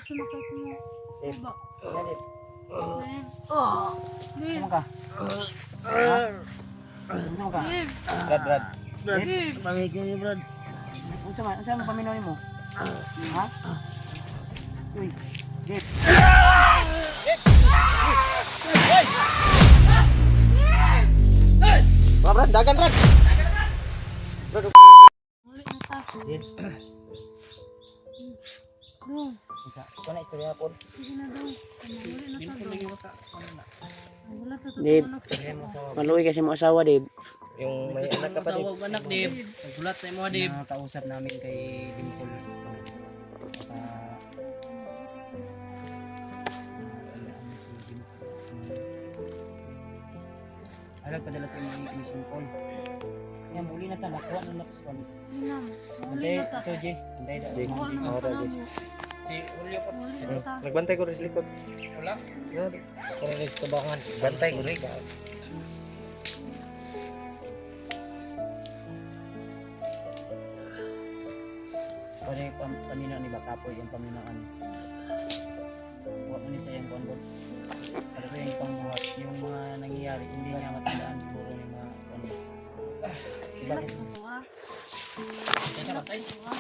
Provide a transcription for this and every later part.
Sunakay ko mo. Dave. Diba? Dave. Dave. Dave. Sama ka? Ha? Sama ka? Dave. Brad. Dave. Pangiging ni Brad. Unsa man paminoy mo? Ha? Uy. Dave. Mga Brad, dagan Brad. Uli na ta. Dave. Dong. Ikaw na istorya po. Sige na dong. Uli na ta. Wala to. Dave. Maluwi kasi mo asawa, Dave. Yung may anak ka pa din. Asawa anak, Dave. Nagulat sa imo, Dave. Nakausap namin kay Dimple. Alam padala sa mga mission call. Yan, muli na ta. Nakuha na napaswan. Inam. Hindi, ito, G. Hindi, Wala na Wala, pa na Dave. mo. Si Julio po. Uli na ta. Nagbantay ko rin sa likod. Wala. Yan. Koronis kabangan. Bantay ko rin. Pwede kanina ni Bakapoy yung paminaan. Huwag mo ni sa iyong konbon. Para sa iyong pangbuhat, yung mga nangyayari, hindi niya matandaan siguro yung mga ano. Diba kasi? Tuwa. Kaya patay. Ha?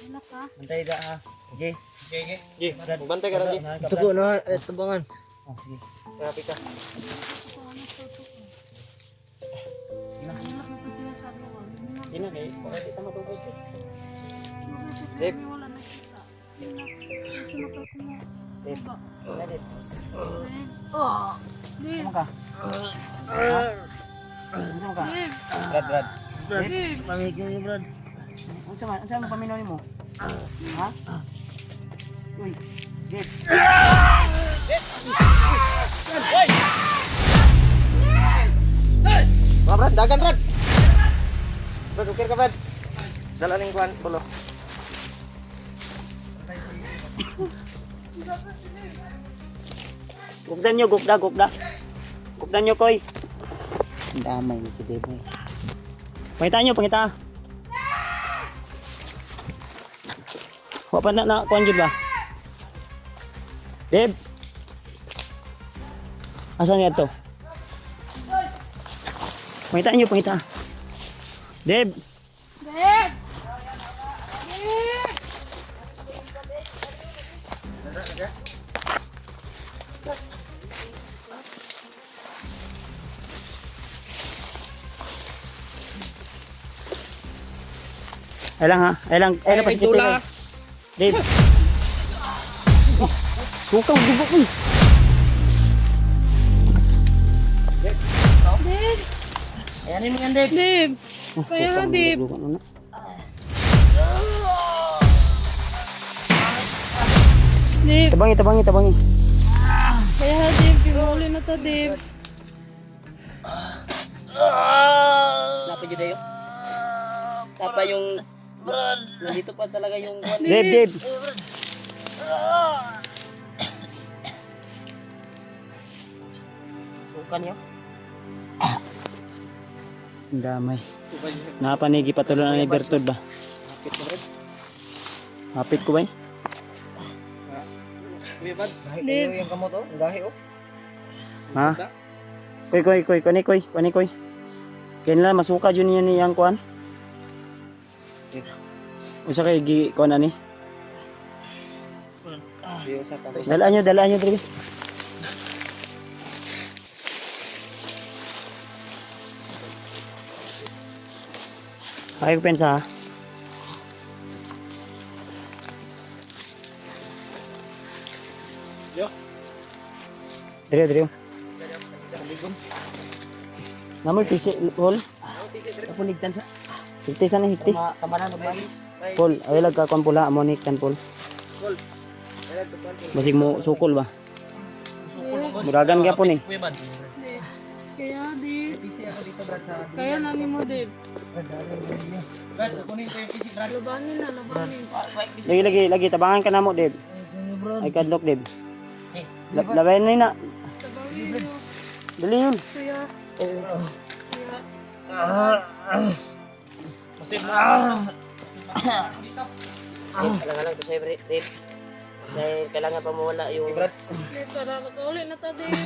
Wala ka? Antay ka ha. Sige. Okay. Gi, magbantay ka rin. Tugo na, tabangan. Oh, sige. Grabe ka. Ito ano to to. Anak mo to sinasabi ko. Sino kay? Baka di ka matubos. Dave. Wala na kita. Sunakay ko mo. Dave. Diba? Wala, Dave. Dave. Dave. Sama ka? Sama ka? Dave. Brad. Dave. Pangiging ni Brad. Unsa man paminoy mo? Ha? Uy. Dave. Mga Brad, dagan Brad. Brad, okay ka Brad. Dala ning kuan, pulo. Gugdan nyo, gugda. Gugdan nyo, koy. Ang damay ni si Dave. Pangita nyo, pangita. Huwag pa na kuhan dyan ba? Dave! Asan nga ito? Pangita nyo, pangita. Dave! Dave. Dave. Ay lang ha, ay lang pa si Dave. Dave! Sukaw, dugo ko. Dave. Ayanin mo yan, Dave. Dave. Kaya nga, Dave. Dave. Tabangi. Kaya nga, Dave. Pinuli na to, Dave. Napag yun tayo. Tapa yung... Brad. Nandito pa talaga yung... Dave! Bukan nyo. Ang damay. Napanigi patuloy ni Bertod ba? Kapit ko, Brad. Hapit ko ba eh? Kuya Bads. Dave. Yung kamot oh, ang gahi oh. Ha? Koy. Kaya nila masuka dyan niya niyang kuhan. Usa kay gi kuhan ani. Di usa ka. Dalaan nyo dali. Ay, pensa ha. Yo. Diri. Namoy pisi hol. Kapunigtan sa... Hikti sana hikti. Kamaran ng balis. Pol, ay lag ka kon pula mo kan pol. Basig mo sukol ba? Muragan gyapon eh. Kuya Bads. Dave. Kaya, Dave. Busy ako dito, Brad, sa... Kaya nani mo, Dave. Brad, kunin ko yung PC, Brad. Labanin na, labanin. Lagi tabangan ka namo, Dave. Ay kadlok, Dave. Eh, Labayan na na. Sabawin mo. Dali yun. Kaya. Kaya. Masip na. Dito. Kailangan to sa'yo, Dave. Dahil kailangan pa mawala yung... Dave, tara, mag-uli na ta, Dave.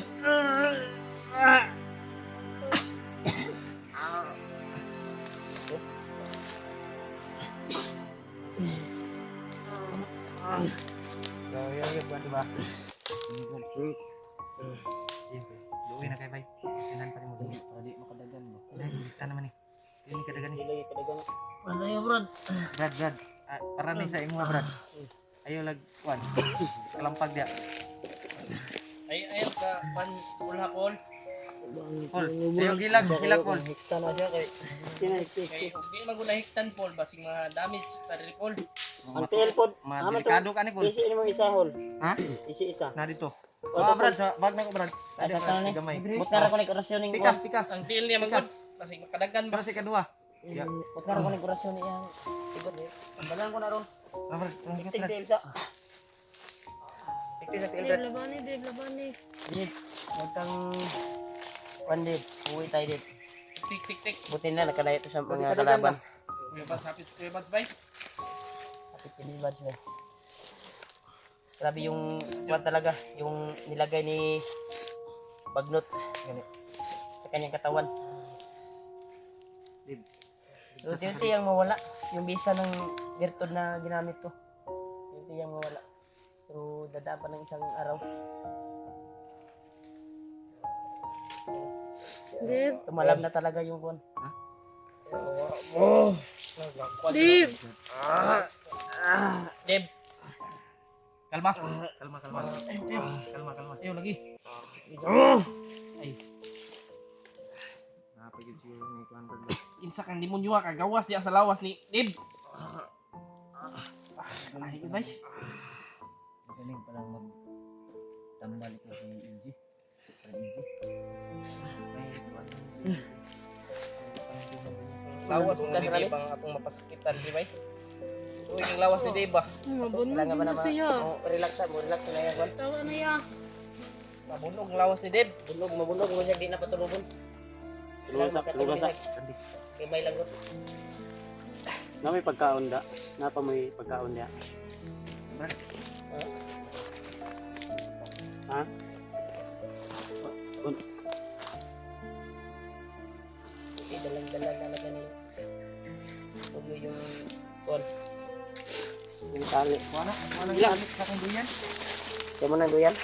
Buwan, diba? Luwi na kay bay. Tinan pa rin mo dali. Para di makadagan mo. Kita naman eh. Ini kadagan eh. Lagi kadagan. Ano yun, Brad? Brad. Para ni sa imo Brad. Ayo lag kuan. Kalampag dia. Ayaw ka, Paul. Paul. Ayo gilag Paul. Hikta na siya kay... Kay, hindi magulahiktan, Paul. Basing mga damage sa Paul. Ang PL pod. Delikado ka ni Paul. Isi mo isa hol. Ha? Isi isa. Na dito. Oh, Brad, sa bag na ko Brad. Asa Ade ka ni? gamay. Butara ko ni kurasyon ni Pikas. Ang PL niya magod. Basing makadagan ba? Para sa kadua. Ya. Butara ko ni kurasyon niya. Ibot. Balan ko na ron. Brad, Tig tail sa. Tikti sa tiil Dave, Brad. labani, Dave, labani. Dave, huwag kang... Juan, Dave. Uwi tayo, Dave. Tik. Buti na, nakalayo ito sa mga kalaban. Kuya Bads, bay. Hapit kini Bads, bay. Grabe yung kuwan talaga, yung nilagay ni Bagnot sa kanyang katawan. Unti-unti yung mawala. Yung bisa ng virtud na ginamit ko. Unti yung mawala. Pero dadaan pa ng isang araw. Dave, Tumalam na talaga yung kuwan. Dave. Deb. Kalma. Kalma. Ayo lagi. Ay, Napagid siya ni kuan Brad. insa kang demonyo ka gawas diya sa lawas ni Deb. Ay, bay. Galing pa lang magtambal ko si Inji. Lawas ka sa kami pang atong mapasakitan di bay. Uy, yung lawas ni Deb ba? Mabunog Kailangan ba na na siya. relax na yan. Juan. Tawa na ya. Mabunog ang lawas ni Deb. Mabunog mo siya di na patulugon. Tulog sa. Gamay lang ron. Na may pagkaon da. Napa may pagkaon niya. Ha? Okay, dalang-dalang talaga ni Tulo yung kuwan. Yung tali. Kuana ilang sa kong duyan. Kaya mo na doyan?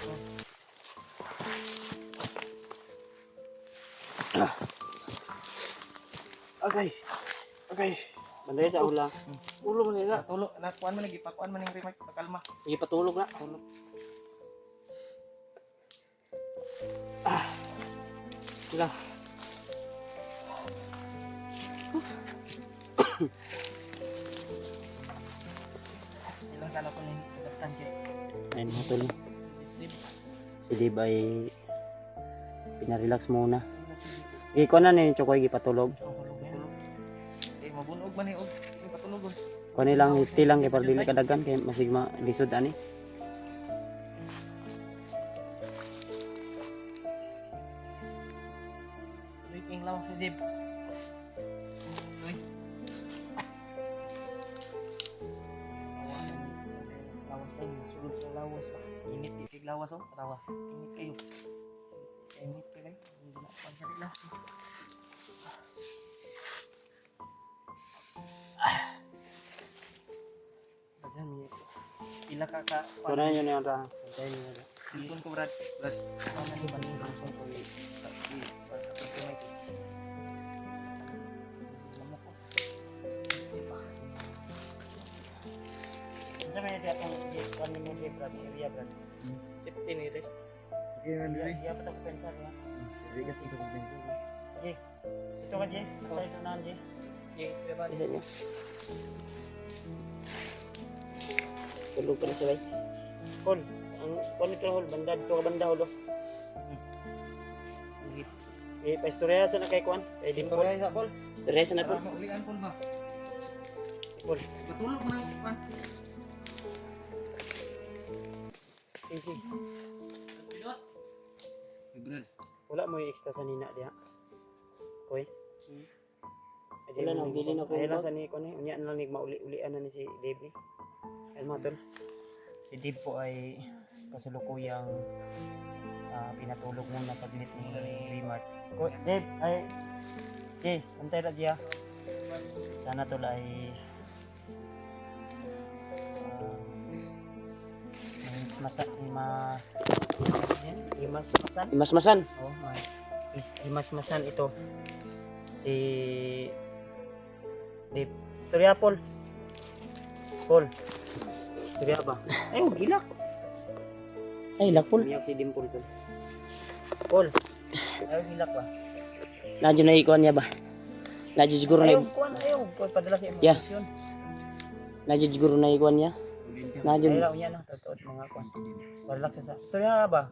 Okay. Banday sa ula. Ulo man nila. Tulo na kuan man lagi pakuan man ning remote kalma. Sige patulog na. Sila. Ilang sala ko ni Kaptan kay. Ayun matulog. Si Dib ay pinarelax muna. Ikaw na ni Chokoy gipatulog. Mabunog man ni og patulugon. Kuha nilang hiti lang kay para dili kadagan kay masigma lisod ani. Tuloy ko yung lawas ni Deb. Tuloy. Lawas pa yun. Sulod sa lawas pa. Init ikig lawas oh. Tawa. Init kayo. Init kayo. Hindi na pagkari lang. Dagan niya. Pila ka ka. Kuha niyo na ra. Kuha niyo na. Silpon ko Brad. Ano ni Bandung Bangson ko eh. Sa may dia ang kuan ni mo Brad, area Brad. Safety ni Rick. Iya pa ta pensa niya. Rigas ito ko din. Sige. Ito ka, Jay. Tayo ito na, Jay. Sige, diba? Isa niya. Tulog pa na sila. Hol. Ang kuha ito hol. Banda dito ka banda hol. Pa-istorya sa na kay kuan. Kay Dimpol. Tuloy sa bol. Istorya sa na po. Maulian pun ba. Hol. Patulog mo nang kuan. Easy. Brad. Wala mo yung extra sa nina diha. Koy. Wala na, bili na ko. Ay lang sa ni ko ni, unya na ni mauli-ulian na ni si Dave ni. Ay mo tol. Si Dave po ay kasalukuyang pinatulog muna saglit ni Remart. Dave, ay Jay, antay ra Jay. Sana tol ay Imas-masan. Oh, Imas-masan ito. Si Dave. Istorya Paul. Paul. Istorya ba? Ay, gilak. Ay, lakpol. Umiyak si Dimple tol. Paul. Ay, gilak ba? Nadyo na ikuan niya ba? Nadyo siguro na Ayaw, kuan, ayaw. Padala sa Yeah. emosyon. nadyo siguro na ikuan niya. Nadyo. Ay, unya na. Totoo mga kuan. Relax sa. Istorya ba?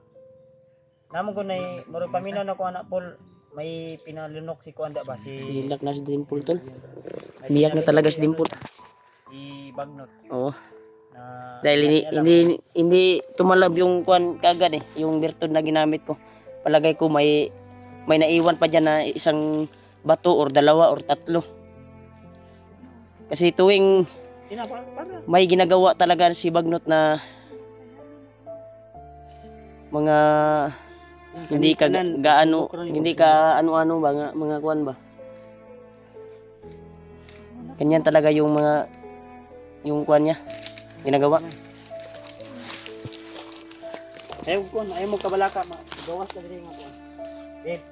Namo ko na muro paminaw na ko anak Paul. May pinalunok si kuan da ba? Si Hilak na si Dimple tol. Umiyak na talaga si Dimple. i-bagnot Oo. na Dahil hindi tumalab yung kuan kagad eh, yung virtud na ginamit ko. Palagay ko may naiwan pa diyan na isang bato or dalawa or tatlo. Kasi tuwing para. may ginagawa talaga si Bagnot na mga hindi ka gaano, hindi ka ano-ano ba mga kuan ba. Ganyan talaga yung kuan niya ginagawa. Ayaw mo kabalaka, gawas ka diri nga kuan. Dave.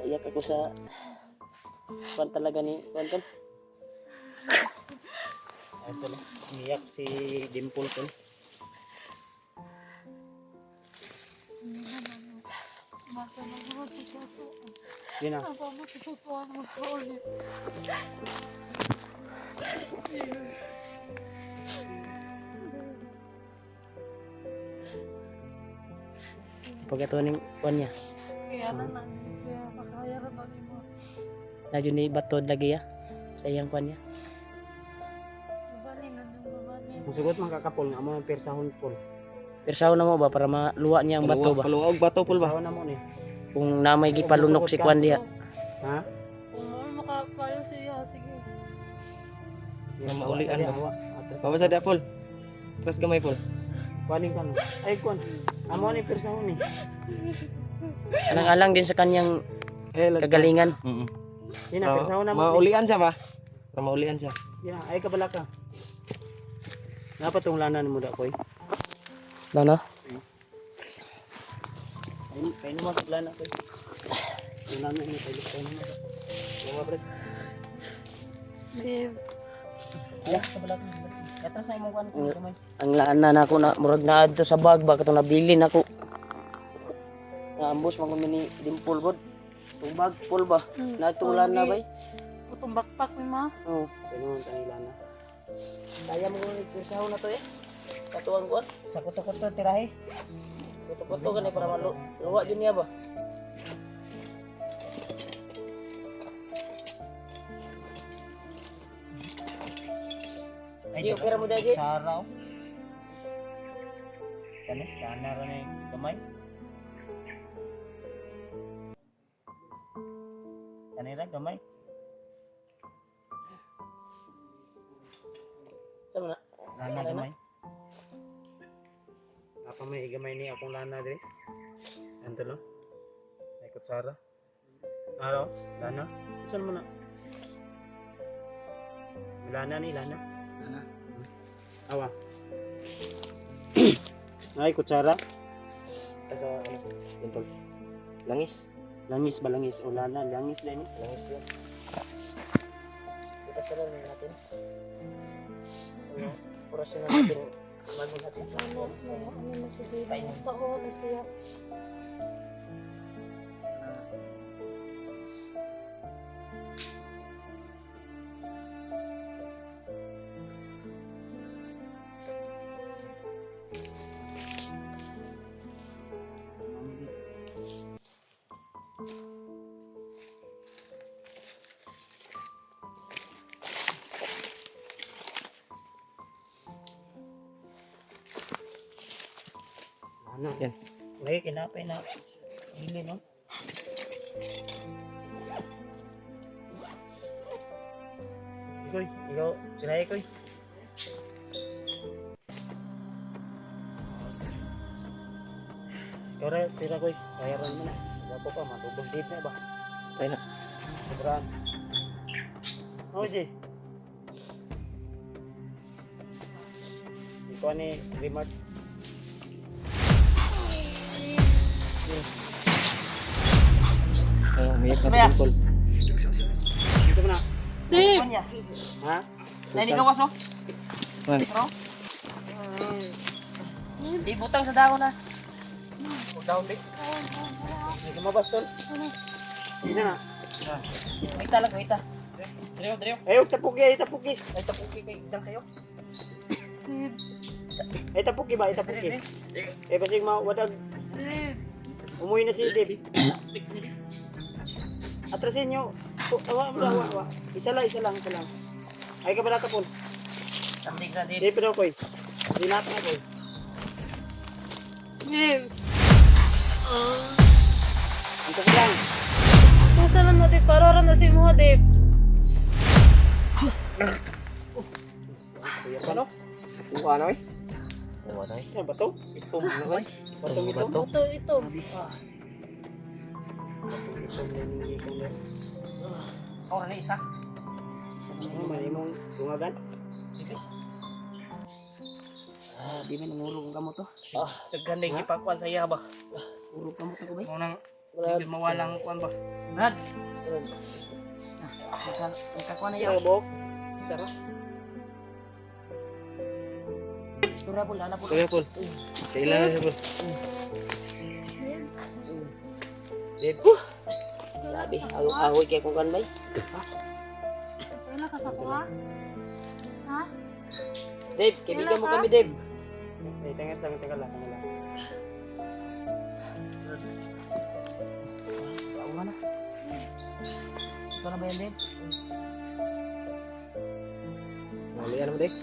Iyak ako sa kuan talaga ni kuan tol. Ito lang, umiyak si Dimple tol. Basta magmatututo. Yun na. Apa matututuan mo ko ulit. Pagkatuan ng kuan niya. Kaya na kaya makaya ra ba mo. Nadyo ni batod lagi ya sa iyang kuan niya. Ibalik na yung babani. Musugot man kakapol nga mo ang persahon Paul. Persaw na mo ba para maluwa niya ang bato ba? Paluwag bato Paul ba? Persahon na mo ni. Kung namay gipalunok si kuan diha. Ha? Kung ano makakayo siya, sige. Yung maulian ba? Bawa sa Paul. Press gamay Paul. Kuaning kan. Ay kuan. Amo ni persahon ni. Alang-alang din sa kanyang kagalingan. Yun na persahon na mo. Maulian siya ba? Maulian siya. Yan, ay kabalaka. Napa tong lanan mo da koy? Lana? Ay, kain mo sa lana koy. Yung lanan ni kain mo. Yung abret. Babe, Ya, kabalaka. Katras na imong kuan ko gamay. Ang laana na ako na murag na adto sa bag ba katong nabili nako. Naambos man ko ni Dimple god. Tung bag full ba? Natong lana ba? putong backpack ni ma. Oh, Kain mo ang lana. kaya mo ni persahon na to eh. Katuang kuan. Sa kuto-kuto tirahe. Kuto-kuto gani para maluwa din niya ba? Di opera mo daji. saraw kani kana ra ni gamay kanira gamay Sama na. lana gamay Apa may igamay ni akong lana diri? Anto lo. Ay kutsara. Aro, lana. Saan mo na? Lana ni lana. Lana. Awa. Ay kutsara. Sa ano? Dimple. Langis. Langis ba langis o lana? Langis lang ni. Langis yan. Kita sarang natin. Orasyon natin. Bago natin sa Ano na si babe. Tao na siya. Lana. Yan. May kinapay na. Hili, no? Ikoy, ikaw, tira ikoy. Ikaw rin, tira koy. Bayaran mo na. Gapo pa, matubog date na ba? Tayo na. Sobrang. Ano si? Ikaw ni Remart. Ay, umiyak na si Kuya. Dimple. Dito mo na. Dave! Ano niya? Ha? Nanigawas oh. Man, Pero? Ibutang sa dahon na. Huwag dahon di. Hindi ka mabas, tol. Hindi na. Wait lang, wait lang. Drio, drio. Ayaw, tapuki, ay tapuki. Ay, tapuki kay dang kayo. Ay tapuki ba, ay tapuki. Eh, kasi mawadag. Umuwi na si Dave. Atrasin nyo. Awa. Isa lang. Ay ka pala tapon. Sandig na din. Dave, pero koy. Sinata na koy. Dave! Ang kasilang. Kusa na mo, Dave. Paroran na si mo, Dave. Ano? kuha na eh. Wala eh. Ano ba to? Itom na eh. Batong ito. Ito, ito. Ako na isa. Ano, mali mong tungagan? Di ba nangurong ang gamot to? Naganda yung ipakuan sa iya ba? Urong gamot ako ba? Munang hindi mawalang kuan ba? Brad! Nagkakuan na Isa iya. ka, Bok? Isa ka? Istorya po, lala po. Kuya Paul. Kailan na siya Paul? Dave. Grabe, ahoy kay kung kanbay. Wala ka sa kuha? Ha? Dave, kaibigan mo kami Dave. Ay, tanga lang. Bawa na. Ito na ba yan Dave? Maulian mo, Dek.